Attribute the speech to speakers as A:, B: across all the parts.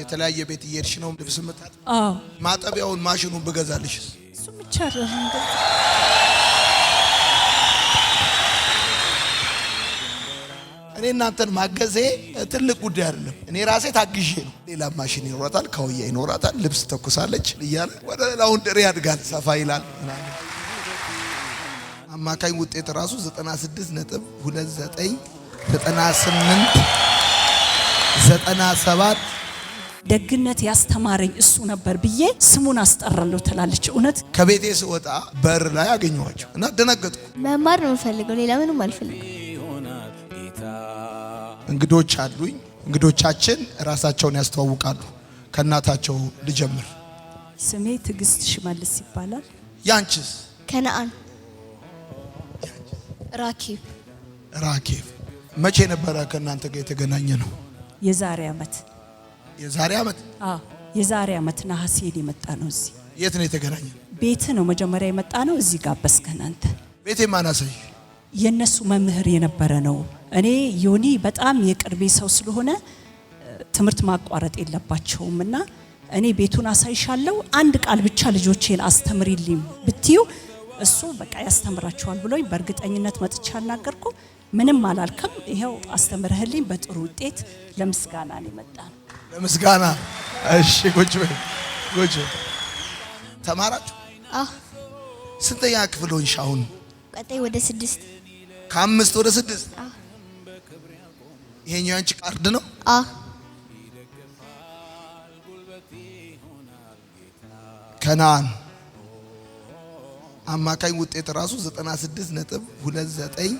A: የተለያየ ቤት እየሄድሽ ነው ልብስ መጣጥ?
B: አዎ።
A: ማጠቢያውን ማሽኑን ብገዛልሽ
B: እሱ ብቻ አይደለም።
A: እኔ እናንተን ማገዜ ትልቅ ጉዳይ አይደለም። እኔ ራሴ ታግዤ ነው። ሌላ ማሽን ይኖራታል፣ ካውያ ይኖራታል፣ ልብስ ተኩሳለች እያለ ወደ ላውንደሪ ያድጋል፣ ሰፋ ይላል። አማካኝ ውጤት ራሱ 96.29 98 97
B: ደግነት ያስተማረኝ እሱ ነበር ብዬ ስሙን አስጠራለሁ ትላለች። እውነት
A: ከቤቴ ስወጣ በር ላይ አገኘኋቸው እና ደነገጥኩ።
C: መማር ነው የምፈልገው፣ ሌላ ምንም አልፈልግም።
A: እንግዶች አሉኝ። እንግዶቻችን ራሳቸውን ያስተዋውቃሉ። ከእናታቸው ልጀምር።
B: ስሜ ትዕግስት ሽመልስ ይባላል።
A: ያንቺስ?
C: ከነአን። ራኬብ።
A: ራኬብ። መቼ ነበረ ከእናንተ ጋር የተገናኘ ነው?
B: የዛሬ ዓመት።
A: የዛሬ ዓመት?
B: አዎ፣ የዛሬ ዓመት ነሐሴ የመጣ ነው። እዚህ
A: የት ነው የተገናኘ?
B: ቤት ነው መጀመሪያ የመጣ ነው። እዚህ ጋበዝከን አንተ።
A: ቤቴ ማናሰይ
B: የነሱ መምህር የነበረ ነው። እኔ ዮኒ በጣም የቅርቤ ሰው ስለሆነ ትምህርት ማቋረጥ የለባቸውም እና እኔ ቤቱን አሳይሻለሁ፣ አንድ ቃል ብቻ ልጆቼን አስተምሪልኝ ብትዩ እሱ በቃ ያስተምራቸዋል ብሎኝ በእርግጠኝነት መጥቻ አናገርኩ። ምንም አላልከም። ይሄው አስተምረህልኝ በጥሩ ውጤት ለምስጋና ነው የመጣው።
A: ለምስጋና። እሺ ቁጭ በይ ቁጭ። ተማራችሁ?
C: አዎ።
A: ስንተኛ ክፍል ሆንሽ አሁን?
C: ቀጣይ ወደ 6።
A: ከ5 ወደ 6?
C: አዎ።
A: ይሄኛው አንቺ ካርድ ነው?
C: አዎ።
A: ከነአን አማካኝ ውጤት ራሱ 96.29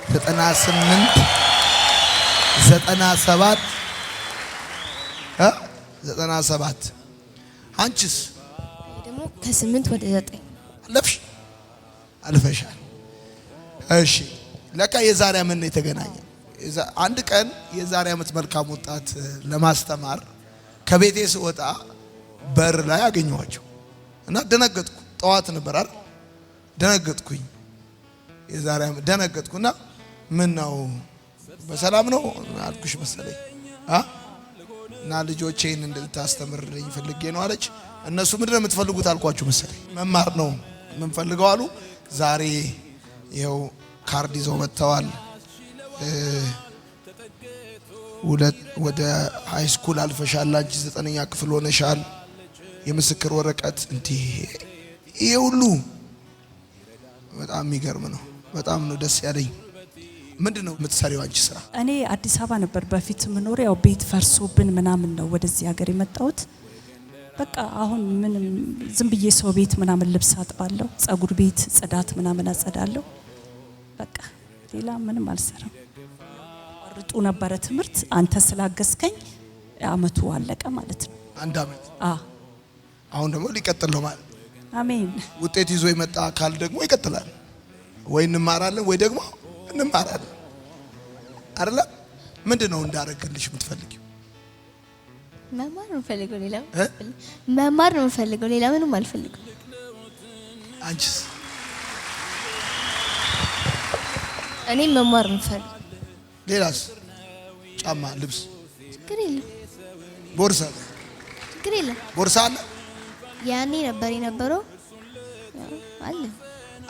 A: 98 97 97 አንቺስ?
C: ደግሞ ከ8 ወደ 9
A: አለፍሽ? አልፈሻል። እሺ ለካ የዛሬ ዓመት ነው የተገናኘ። አንድ ቀን የዛሬ ዓመት መልካም ወጣት ለማስተማር ከቤቴ ስወጣ በር ላይ አገኘኋቸው እና ደነገጥኩ። ጠዋት ነበር አይደል? ደነገጥኩኝ። የዛሬ ዓመት ደነገጥኩና ምን ነው በሰላም ነው አልኩሽ መሰለኝ እና ልጆቼን እንድታስተምርልኝ ፈልጌ ነው አለች። እነሱ ምንድነው የምትፈልጉት አልኳችሁ መሰለኝ። መማር ነው የምንፈልገው አሉ። ዛሬ ይኸው ካርድ ይዘው መጥተዋል። ወደ ሃይ ስኩል አልፈሻል፣ አንቺ 9ኛ ክፍል ሆነሻል፣ የምስክር ወረቀት። እንዴ ይሄ ሁሉ በጣም የሚገርም ነው። በጣም ነው ደስ ያለኝ። ምንድነው የምትሰሪው አንቺ ስራ?
B: እኔ አዲስ አበባ ነበር በፊት የምኖረው። ያው ቤት ፈርሶብን ምናምን ነው ወደዚህ ሀገር የመጣሁት። በቃ አሁን ምንም ዝም ብዬ ሰው ቤት ምናምን ልብስ አጥባለሁ፣ ጸጉር ቤት ጽዳት ምናምን አጸዳለሁ። በቃ ሌላ ምንም አልሰራም። ወርጡ ነበረ ትምህርት። አንተ ስላገዝከኝ አመቱ አለቀ ማለት ነው።
A: አንድ አመት።
B: አሁን
A: ደግሞ ሊቀጥል ነው ማለት።
B: አሜን።
A: ውጤት ይዞ የመጣ አካል ደግሞ ይቀጥላል። ወይ እንማራለን ወይ ደግሞ እንማራለን አይደለ? ምንድነው እንዳረገልሽ የምትፈልጊው?
C: መማር ነው የምፈልገው፣ ሌላ መማር ነው የምፈልገው፣ ሌላ ምንም አልፈልግም።
A: አንቺስ?
C: እኔ መማር ነው የምፈልገው።
A: ሌላስ? ጫማ፣ ልብስ?
C: ችግር የለም።
A: ቦርሳ?
C: ችግር የለም።
A: ቦርሳ አለ?
C: ያኔ ነበር የነበረው አለ።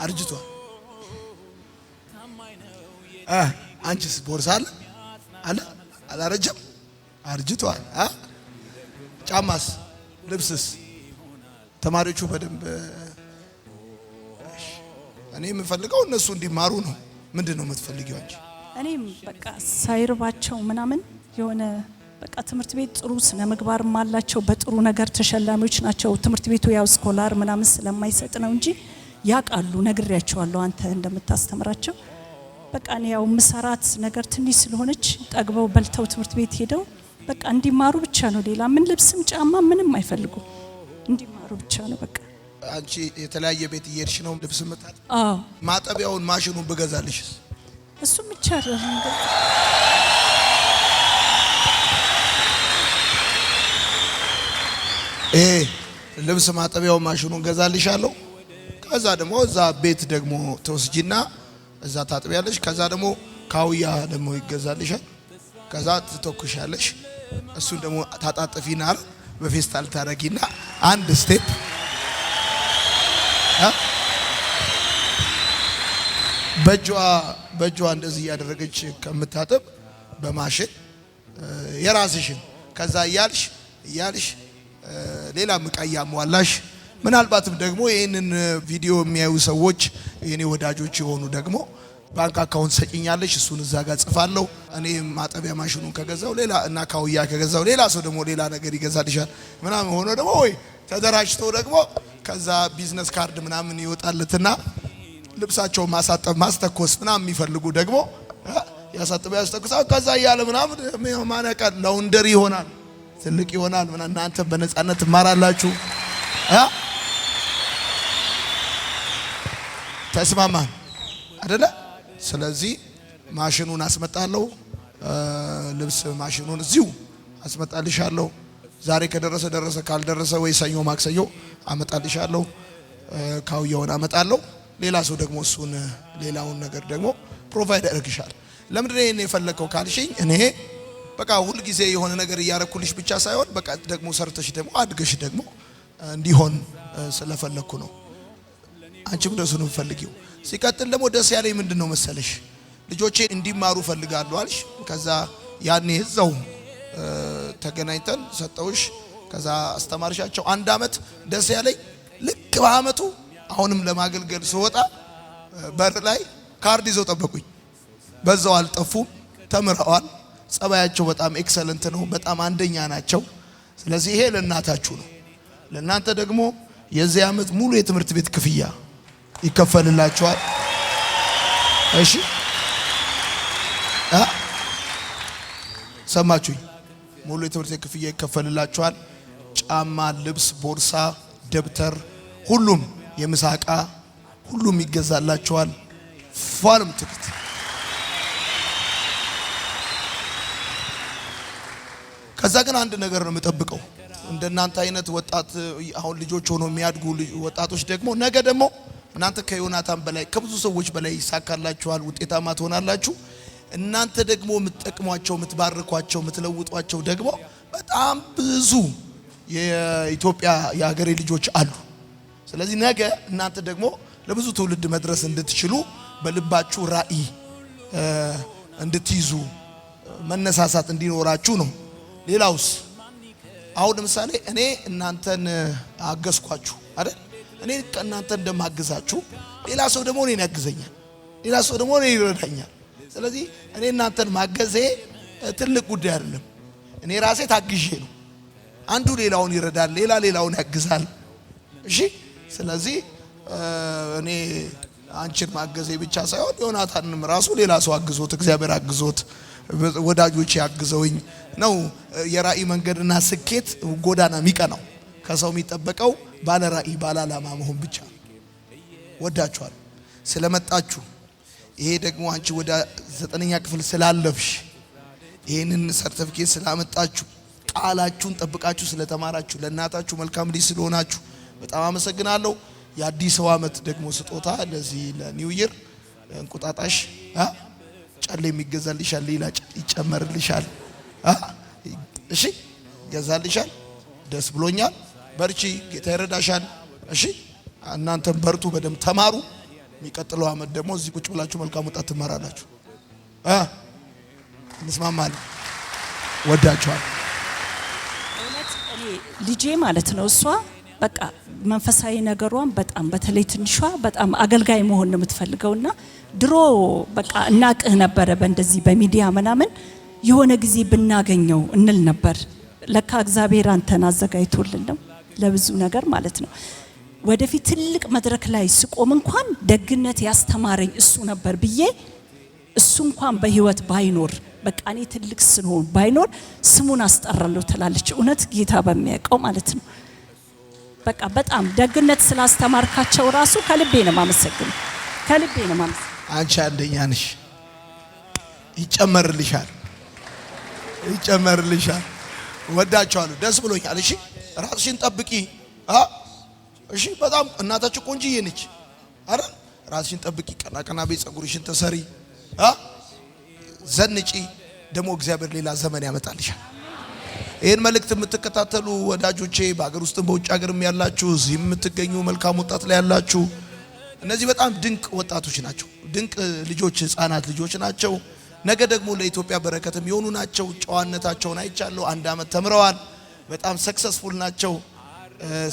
A: አርጅቷል። አንቺስ ቦርሳ አለ? አለ? አላረጀም? አርጅቷል። ጫማስ? ልብስስ? ተማሪዎቹ በደንብ እኔ የምፈልገው እነሱ እንዲማሩ ነው። ምንድነው የምትፈልጊው አንቺ?
B: እኔም በቃ ሳይርባቸው ምናምን የሆነ በቃ ትምህርት ቤት ጥሩ ስነ ምግባርም አላቸው፣ በጥሩ ነገር ተሸላሚዎች ናቸው። ትምህርት ቤቱ ያው ስኮላር ምናምን ስለማይሰጥ ነው እንጂ ያውቃሉ። ነግሬያቸዋለሁ አንተ እንደምታስተምራቸው። በቃ እኔ ያው ምሰራት ነገር ትንሽ ስለሆነች ጠግበው በልተው ትምህርት ቤት ሄደው በቃ እንዲማሩ ብቻ ነው። ሌላ ምን ልብስም ጫማ ምንም አይፈልጉም፣ እንዲማሩ ብቻ ነው በቃ።
A: አንቺ የተለያየ ቤት እየሄድሽ ነው ልብስ መጣጥ?
B: አዎ።
A: ማጠቢያውን ማሽኑን ብገዛልሽስ?
B: እሱም ብቻ አይደለም።
A: ልብስ ማጠቢያው ማሽኑን ገዛልሻለሁ። ከዛ ደግሞ እዛ ቤት ደግሞ ተወስጂና እዛ ታጥቢያለሽ። ከዛ ደግሞ ካውያ ደግሞ ይገዛልሻል። ከዛ ትተኩሻለሽ። እሱን ደግሞ ታጣጥፊና በፌስታል ታረጊና አንድ ስቴፕ በእጇ እንደዚህ ያደረገች ከምታጠብ በማሽን የራስሽን ከዛ እያልሽ ሌላ ምቃያ ሟላሽ። ምናልባትም ደግሞ ይህንን ቪዲዮ የሚያዩ ሰዎች የኔ ወዳጆች የሆኑ ደግሞ ባንክ አካውንት ሰጪኛለሽ፣ እሱን እዛ ጋር ጽፋለሁ። እኔ ማጠቢያ ማሽኑን ከገዛው ሌላ እና ካውያ ከገዛው ሌላ ሰው ደግሞ ሌላ ነገር ይገዛልሻል ምናምን ሆኖ ደግሞ ወይ ተደራጅቶ ደግሞ ከዛ ቢዝነስ ካርድ ምናምን ይወጣለትና ልብሳቸውን ማሳጠብ ማስተኮስ ምናምን የሚፈልጉ ደግሞ ያስተኩሳው ከዛ እያለ ምናምን ማነቃ ላውንደሪ ይሆናል፣ ትልቅ ይሆናል። እናንተ በነፃነት ትማራላችሁ። ተስማማን አይደለ? ስለዚህ ማሽኑን አስመጣለሁ፣ ልብስ ማሽኑን እዚሁ አስመጣልሻለሁ። ዛሬ ከደረሰ ደረሰ፣ ካልደረሰ ወይ ሰኞ ማክሰኞ አመጣልሻለሁ። ካውያውን አመጣለሁ። ሌላ ሰው ደግሞ እሱን ሌላውን ነገር ደግሞ ፕሮቫይድ ያደርግሻል። ለምንድን ነው ይሄን የፈለከው ካልሽኝ፣ እኔ በቃ ሁሉ ጊዜ የሆነ ነገር እያረኩልሽ ብቻ ሳይሆን በቃ ደግሞ ሰርተሽ ደግሞ አድገሽ ደግሞ እንዲሆን ስለፈለኩ ነው። አንቺም ደስ ነው ፈልጊው። ሲቀጥል ደግሞ ደስ ያለኝ ምንድነው መሰለሽ፣ ልጆቼ እንዲማሩ ፈልጋለሁ አልሽ። ከዛ ያኔ እዛው ተገናኝተን ሰጠውሽ፣ ከዛ አስተማርሻቸው 1 አመት። ደስ ያለኝ ልክ በአመቱ አሁንም ለማገልገል ስወጣ በር ላይ ካርድ ይዘው ጠበቁኝ። በዛው አልጠፉም፣ ተምረዋል። ጸባያቸው በጣም ኤክሰለንት ነው፣ በጣም አንደኛ ናቸው። ስለዚህ ይሄ ለእናታችሁ ነው። ለእናንተ ደግሞ የዚህ አመት ሙሉ የትምህርት ቤት ክፍያ ይከፈልላችኋል። እሺ ሰማችሁኝ? ሙሉ የትምህርት ቤት ክፍያ ይከፈልላችኋል። ጫማ፣ ልብስ፣ ቦርሳ፣ ደብተር፣ ሁሉም የምሳቃ ሁሉም ይገዛላችኋል። ፋንም ትክት ከዛ ግን አንድ ነገር ነው የምጠብቀው። እንደናንተ አይነት ወጣት አሁን ልጆች ሆኖ የሚያድጉ ወጣቶች ደግሞ ነገ ደግሞ እናንተ ከዮናታን በላይ ከብዙ ሰዎች በላይ ይሳካላችኋል፣ ውጤታማ ትሆናላችሁ። እናንተ ደግሞ የምትጠቅሟቸው፣ የምትባርኳቸው፣ የምትለውጧቸው ደግሞ በጣም ብዙ የኢትዮጵያ የሀገሬ ልጆች አሉ። ስለዚህ ነገ እናንተ ደግሞ ለብዙ ትውልድ መድረስ እንድትችሉ በልባችሁ ራዕይ እንድትይዙ መነሳሳት እንዲኖራችሁ ነው። ሌላውስ አሁን ለምሳሌ እኔ እናንተን አገዝኳችሁ አይደል? እኔ እናንተን እንደማግዛችሁ ሌላ ሰው ደግሞ እኔን ያግዘኛል፣ ሌላ ሰው ደግሞ እኔን ይረዳኛል። ስለዚህ እኔ እናንተን ማገዜ ትልቅ ጉዳይ አይደለም። እኔ ራሴ ታግዤ ነው። አንዱ ሌላውን ይረዳል፣ ሌላውን ያግዛል። እሺ፣ ስለዚህ እኔ አንቺን ማገዜ ብቻ ሳይሆን ዮናታንም ራሱ ሌላ ሰው አግዞት እግዚአብሔር አግዞት ወዳጆች ያግዘውኝ ነው የራእይ መንገድና ስኬት ጎዳና የሚቀናው። ከሰው የሚጠበቀው ባለ ራእይ ባለ ዓላማ መሆን ብቻ። ወዳችኋል ስለመጣችሁ። ይሄ ደግሞ አንቺ ወደ 9ኛ ክፍል ስላለፍሽ ይሄንን ሰርቲፊኬት ስላመጣችሁ ቃላችሁን ጠብቃችሁ ስለተማራችሁ ለእናታችሁ መልካም ልጅ ስለሆናችሁ በጣም አመሰግናለሁ። የአዲስ ዓመት ደግሞ ስጦታ ለዚህ ለኒው ይር እንቁጣጣሽ ጨሌ የሚገዛልሻል፣ ሌላ ይጨመርልሻል። እሺ ይገዛልሻል። ደስ ብሎኛል። በርቺ፣ ጌታ ይረዳሻል። እሺ እናንተም በርቱ፣ በደም ተማሩ። የሚቀጥለው ዓመት ደግሞ እዚህ ቁጭ ብላችሁ መልካም ወጣት ትማራላችሁ። እንስማማለን። ወዳችኋል።
B: እውነት እኔ ልጄ ማለት ነው እሷ በቃ መንፈሳዊ ነገሯን በጣም በተለይ ትንሿ በጣም አገልጋይ መሆን ነው የምትፈልገውና ድሮ በቃ እናቅህ ነበረ በእንደዚህ በሚዲያ ምናምን የሆነ ጊዜ ብናገኘው እንል ነበር። ለካ እግዚአብሔር አንተን አዘጋጅቶልን ነው ለብዙ ነገር ማለት ነው። ወደፊት ትልቅ መድረክ ላይ ስቆም እንኳን ደግነት ያስተማረኝ እሱ ነበር ብዬ እሱ እንኳን በህይወት ባይኖር በቃ እኔ ትልቅ ስንሆን ባይኖር ስሙን አስጠራለሁ ትላለች። እውነት ጌታ በሚያውቀው ማለት ነው። በቃ በጣም ደግነት ስላስተማርካቸው ራሱ ከልቤ ነው ማመሰግነው፣ ከልቤ ነው ማመሰግነው።
A: አንቺ አንደኛ ነሽ። ይጨመርልሻል፣ ይጨመርልሻል። ወዳችኋለሁ። ደስ ብሎኛል። እሺ ራስሽን ጠብቂ። እሺ በጣም እናታችሁ ቆንጆዬ ነች አይደል? ራስሽን ጠብቂ። ቀና ቀና ቤት ጸጉርሽን ተሰሪ፣ ዘንጪ። ደግሞ እግዚአብሔር ሌላ ዘመን ያመጣልሻል። ይህን መልእክት የምትከታተሉ ወዳጆቼ በአገር ውስጥም በውጭ ሀገርም ያላችሁ እዚህ የምትገኙ መልካም ወጣት ላይ ያላችሁ እነዚህ በጣም ድንቅ ወጣቶች ናቸው። ድንቅ ልጆች ህፃናት ልጆች ናቸው። ነገ ደግሞ ለኢትዮጵያ በረከትም የሆኑ ናቸው። ጨዋነታቸውን አይቻለሁ። 1 ዓመት ተምረዋል። በጣም ሰክሰስፉል ናቸው።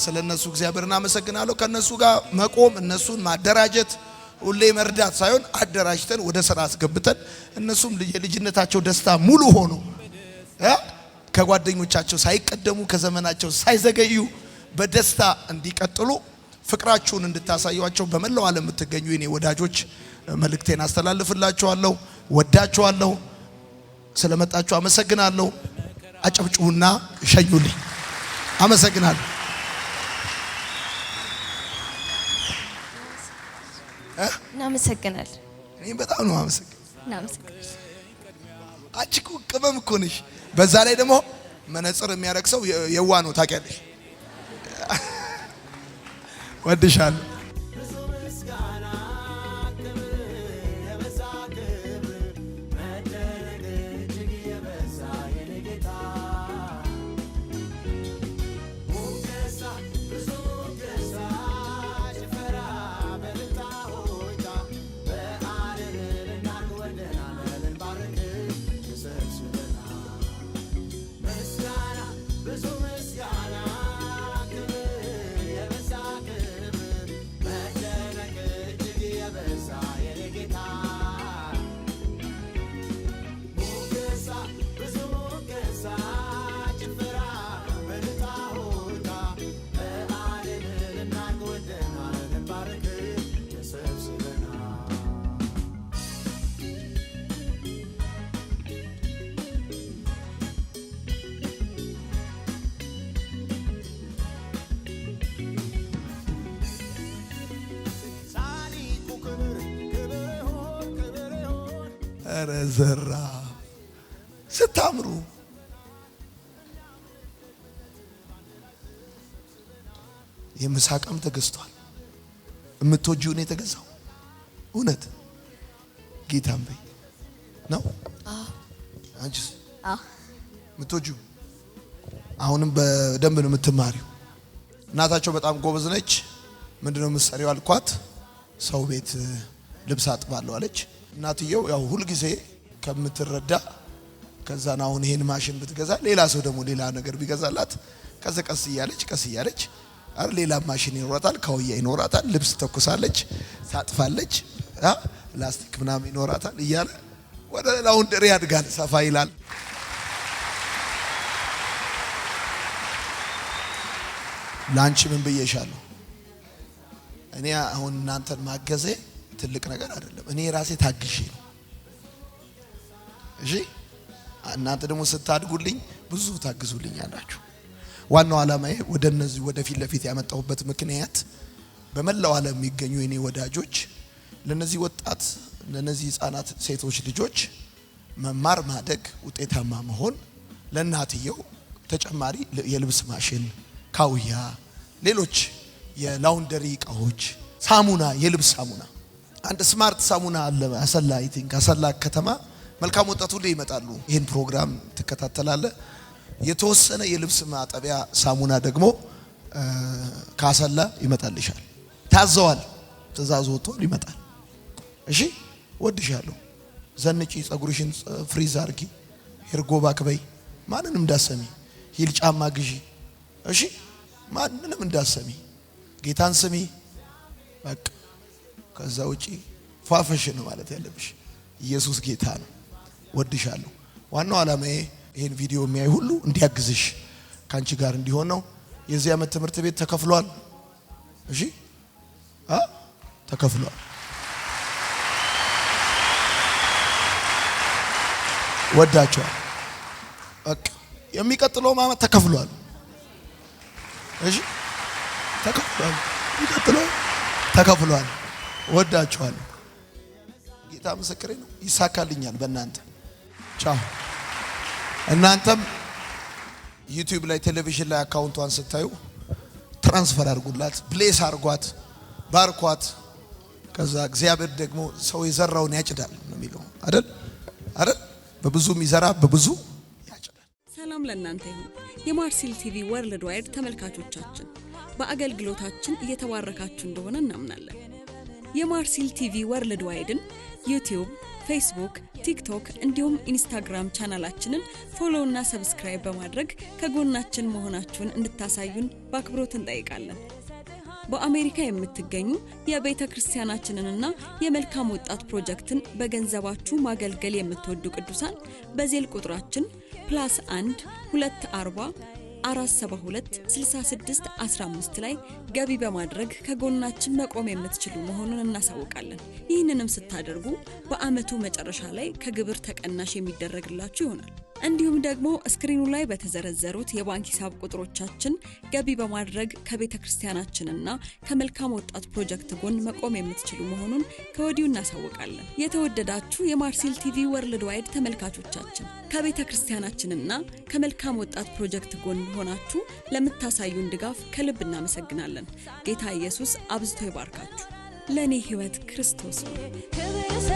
A: ስለነሱ እግዚአብሔርን አመሰግናለሁ። ከነሱ ጋር መቆም እነሱን ማደራጀት ሁሌ መርዳት ሳይሆን አደራጅተን ወደ ስራ አስገብተን እነሱም የልጅነታቸው ደስታ ሙሉ ሆኖ ከጓደኞቻቸው ሳይቀደሙ ከዘመናቸው ሳይዘገዩ በደስታ እንዲቀጥሉ ፍቅራችሁን እንድታሳዩአቸው በመላው ዓለም የምትገኙ የኔ ወዳጆች መልእክቴን አስተላልፍላችኋለሁ። ወዳችኋለሁ። ስለመጣችሁ አመሰግናለሁ። አጨብጭቡና ሸኙልኝ። አመሰግናለሁ።
C: እናመሰግናለን።
A: እኔ በጣም ነው አመሰግናለሁ።
C: እናመሰግናለን።
A: አንቺ እኮ ቅመም እኮ ነሽ። በዛ ላይ ደግሞ መነጽር የሚያደርግ ሰው የዋ ነው ታውቂያለሽ። ወድሻለሁ። ረዘራ ስታምሩ የምሳቀም ተገዝቷል። የምትወጂው ነው የተገዛው። እውነት ጌታም በይ ነው። አንቺስ? የምትወጂው አሁንም በደንብ ነው የምትማሪው። እናታቸው በጣም ጎበዝ ነች። ምንድነው የምትሰሪው አልኳት። ሰው ቤት ልብስ አጥባለሁ አለች። እናትየው ያው ሁሉ ጊዜ ከምትረዳ ከዛና አሁን ይሄን ማሽን ብትገዛ ሌላ ሰው ደግሞ ሌላ ነገር ቢገዛላት ከዛ ቀስ እያለች አር ሌላ ማሽን ይኖራታል፣ ካውያ ይኖራታል፣ ልብስ ተኩሳለች፣ ታጥፋለች፣ ፕላስቲክ ምናምን ይኖራታል እያለ ወደ ላውንደሪ ያድጋል፣ ሰፋ ይላል። ላንቺ ምን ብዬሻለሁ? እኔ አሁን እናንተን ማገዜ ትልቅ ነገር አይደለም። እኔ ራሴ ታግሼ ነው። እሺ እናንተ ደግሞ ስታድጉልኝ ብዙ ታግዙልኝ አላችሁ። ዋናው ዓላማዬ ወደ እነዚህ ወደፊት ለፊት ያመጣሁበት ምክንያት በመላው ዓለም የሚገኙ የኔ ወዳጆች ለነዚህ ወጣት ለነዚህ ህፃናት ሴቶች ልጆች መማር ማደግ ውጤታማ መሆን ለእናትየው ተጨማሪ የልብስ ማሽን ካውያ ሌሎች የላውንደሪ እቃዎች ሳሙና የልብስ ሳሙና አንድ ስማርት ሳሙና አለ አሰላ አይቲንክ አሰላ ከተማ መልካም ወጣቱ ላይ ይመጣሉ። ይሄን ፕሮግራም ተከታተላለ። የተወሰነ የልብስ ማጠቢያ ሳሙና ደግሞ ካሰላ ይመጣልሻል። ታዘዋል። ትእዛዝ ወጥቶ ይመጣል። እሺ ወድሻለሁ። ዘንጪ ጸጉርሽን ፍሪዝ አርጊ። ሄርጎ ባክበይ ማንንም እንዳሰሚ ሂል ጫማ ግዢ። እሺ ማንንም እንዳሰሚ ጌታን ስሚ። በቃ ከዛ ውጪ ፏፈሽ ነው ማለት ያለብሽ። ኢየሱስ ጌታ ነው። ወድሻለሁ። ዋናው ዓላማዬ ይሄን ቪዲዮ የሚያይ ሁሉ እንዲያግዝሽ ካንቺ ጋር እንዲሆን ነው። የዚህ ዓመት ትምህርት ቤት ተከፍሏል። እሺ ተከፍሏል። ወዳቸዋል። በቃ የሚቀጥለው ዓመት ተከፍሏል። እሺ ተከፍሏል። የሚቀጥለው ተከፍሏል። ወዳቸዋል። ጌታ ምስክሬ ነው። ይሳካልኛል በእናንተ ቻው። እናንተም ዩቲዩብ ላይ ቴሌቪዥን ላይ አካውንቷን ስታዩ ትራንስፈር አድርጉላት፣ ብሌስ አድርጓት፣ ባርኳት። ከዛ እግዚአብሔር ደግሞ ሰው የዘራውን ያጭዳል ነው የሚለው አይደል? በብዙ የሚዘራ በብዙ ያጭዳል።
D: ሰላም ለእናንተ ይሁን። የማርሲል ቲቪ ወርልድ ዋይድ ተመልካቾቻችን በአገልግሎታችን እየተባረካችሁ እንደሆነ እናምናለን። የማርሲል ቲቪ ወርልድ ዋይድን ዩቲዩብ፣ ፌስቡክ፣ ቲክቶክ እንዲሁም ኢንስታግራም ቻናላችንን ፎሎ እና ሰብስክራይብ በማድረግ ከጎናችን መሆናችሁን እንድታሳዩን በአክብሮት እንጠይቃለን። በአሜሪካ የምትገኙ የቤተ ክርስቲያናችንንና የመልካም ወጣት ፕሮጀክትን በገንዘባችሁ ማገልገል የምትወዱ ቅዱሳን በዜል ቁጥራችን +1 240 472 66 15 ላይ ገቢ በማድረግ ከጎናችን መቆም የምትችሉ መሆኑን እናሳውቃለን። ይህንንም ስታደርጉ በአመቱ መጨረሻ ላይ ከግብር ተቀናሽ የሚደረግላችሁ ይሆናል። እንዲሁም ደግሞ ስክሪኑ ላይ በተዘረዘሩት የባንክ ሂሳብ ቁጥሮቻችን ገቢ በማድረግ ከቤተክርስቲያናችንና ከመልካም ወጣት ፕሮጀክት ጎን መቆም የምትችሉ መሆኑን ከወዲሁ እናሳውቃለን። የተወደዳችሁ የማርሲል ቲቪ ወርልድ ዋይድ ተመልካቾቻችን ከቤተክርስቲያናችንና ከመልካም ወጣት ፕሮጀክት ጎን ሆናችሁ ለምታሳዩን ድጋፍ ከልብ እናመሰግናለን። ጌታ ኢየሱስ አብዝቶ ይባርካችሁ። ለኔ ህይወት ክርስቶስ ነው።